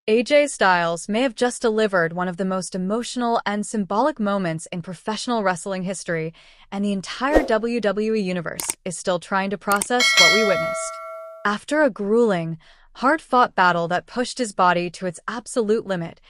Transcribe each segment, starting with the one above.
AJ Styles may have just delivered one of the most emotional and symbolic moments in professional wrestling history, and the entire WWE universe is still trying to process what we witnessed. After a grueling, hard-fought battle that pushed his body to its absolute limit,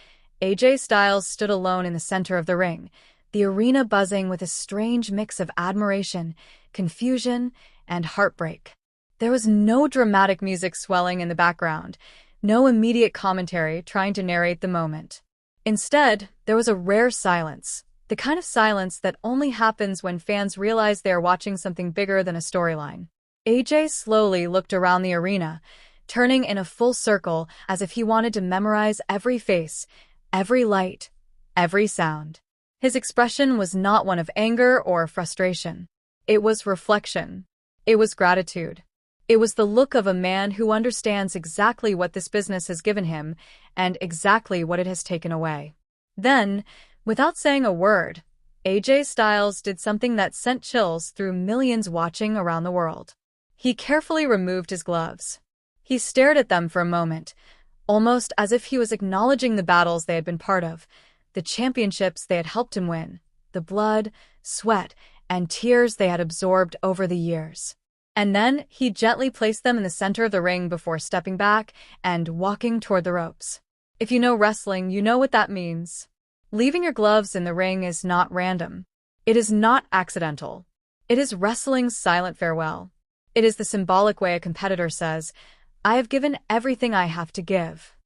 AJ Styles stood alone in the center of the ring, the arena buzzing with a strange mix of admiration, confusion, and heartbreak. There was no dramatic music swelling in the background, no immediate commentary trying to narrate the moment. Instead, there was a rare silence, the kind of silence that only happens when fans realize they are watching something bigger than a storyline. AJ slowly looked around the arena, turning in a full circle as if he wanted to memorize every face, every light, every sound. His expression was not one of anger or frustration. It was reflection. It was gratitude. It was the look of a man who understands exactly what this business has given him and exactly what it has taken away. Then, without saying a word, AJ Styles did something that sent chills through millions watching around the world. He carefully removed his gloves. He stared at them for a moment, almost as if he was acknowledging the battles they had been part of, the championships they had helped him win, the blood, sweat, and tears they had absorbed over the years. And then he gently placed them in the center of the ring before stepping back and walking toward the ropes. If you know wrestling, you know what that means. Leaving your gloves in the ring is not random. It is not accidental. It is wrestling's silent farewell. It is the symbolic way a competitor says, "I have given everything I have to give."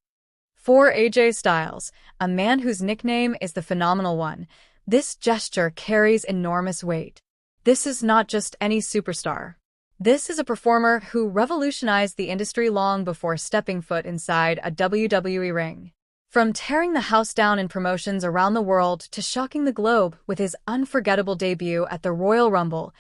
For AJ Styles, a man whose nickname is the Phenomenal One, this gesture carries enormous weight. This is not just any superstar. This is a performer who revolutionized the industry long before stepping foot inside a WWE ring. From tearing the house down in promotions around the world to shocking the globe with his unforgettable debut at the Royal Rumble,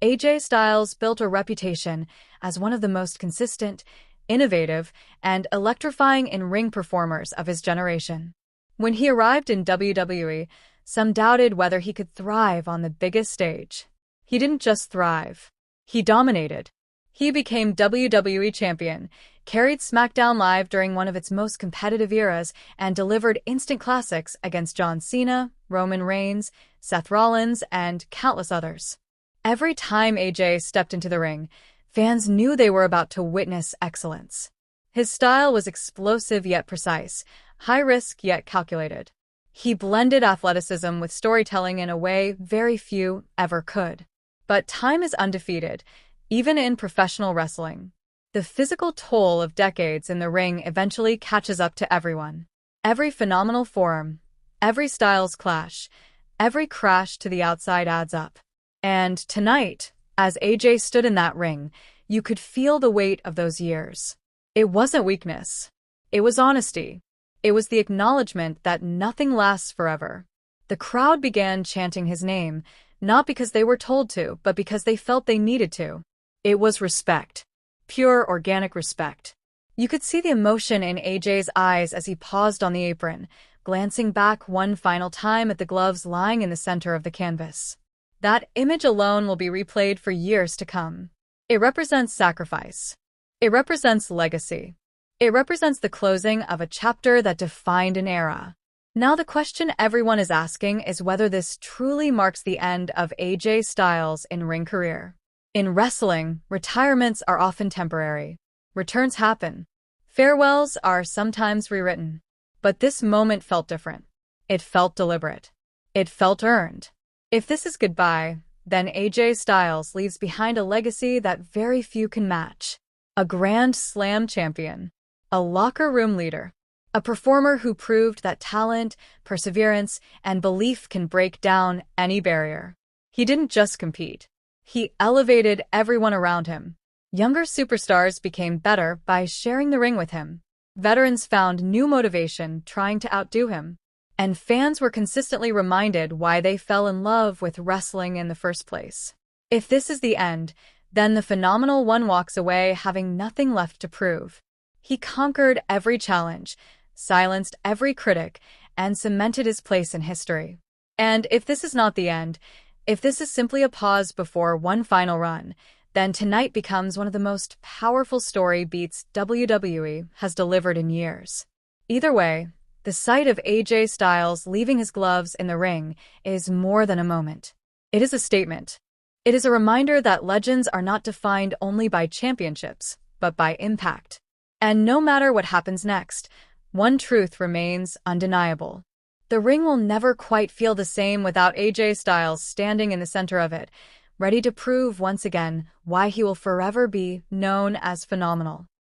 AJ Styles built a reputation as one of the most consistent, innovative, and electrifying in-ring performers of his generation. When he arrived in WWE, some doubted whether he could thrive on the biggest stage. He didn't just thrive. He dominated. He became WWE champion, carried SmackDown Live during one of its most competitive eras, and delivered instant classics against John Cena, Roman Reigns, Seth Rollins, and countless others. Every time AJ stepped into the ring, fans knew they were about to witness excellence. His style was explosive yet precise, high-risk yet calculated. He blended athleticism with storytelling in a way very few ever could. But time is undefeated, even in professional wrestling. The physical toll of decades in the ring eventually catches up to everyone. Every phenomenal form, every styles clash, every crash to the outside adds up. And tonight, as AJ stood in that ring, you could feel the weight of those years. It wasn't weakness. It was honesty. It was the acknowledgement that nothing lasts forever. The crowd began chanting his name, not because they were told to, but because they felt they needed to. It was respect. Pure, organic respect. You could see the emotion in AJ's eyes as he paused on the apron, glancing back one final time at the gloves lying in the center of the canvas. That image alone will be replayed for years to come. It represents sacrifice. It represents legacy. It represents the closing of a chapter that defined an era. Now the question everyone is asking is whether this truly marks the end of AJ Styles' in-ring career. In wrestling, retirements are often temporary. Returns happen. Farewells are sometimes rewritten. But this moment felt different. It felt deliberate. It felt earned. If this is goodbye, then AJ Styles leaves behind a legacy that very few can match. A Grand Slam champion. A locker room leader. A performer who proved that talent, perseverance, and belief can break down any barrier. He didn't just compete. He elevated everyone around him. Younger superstars became better by sharing the ring with him. Veterans found new motivation trying to outdo him. And fans were consistently reminded why they fell in love with wrestling in the first place. If this is the end, then the Phenomenal One walks away having nothing left to prove. He conquered every challenge, silenced every critic, and cemented his place in history. And if this is not the end, if this is simply a pause before one final run, then tonight becomes one of the most powerful story beats WWE has delivered in years. Either way, the sight of AJ Styles leaving his gloves in the ring is more than a moment. It is a statement. It is a reminder that legends are not defined only by championships, but by impact. And no matter what happens next, one truth remains undeniable. The ring will never quite feel the same without AJ Styles standing in the center of it, ready to prove once again why he will forever be known as phenomenal.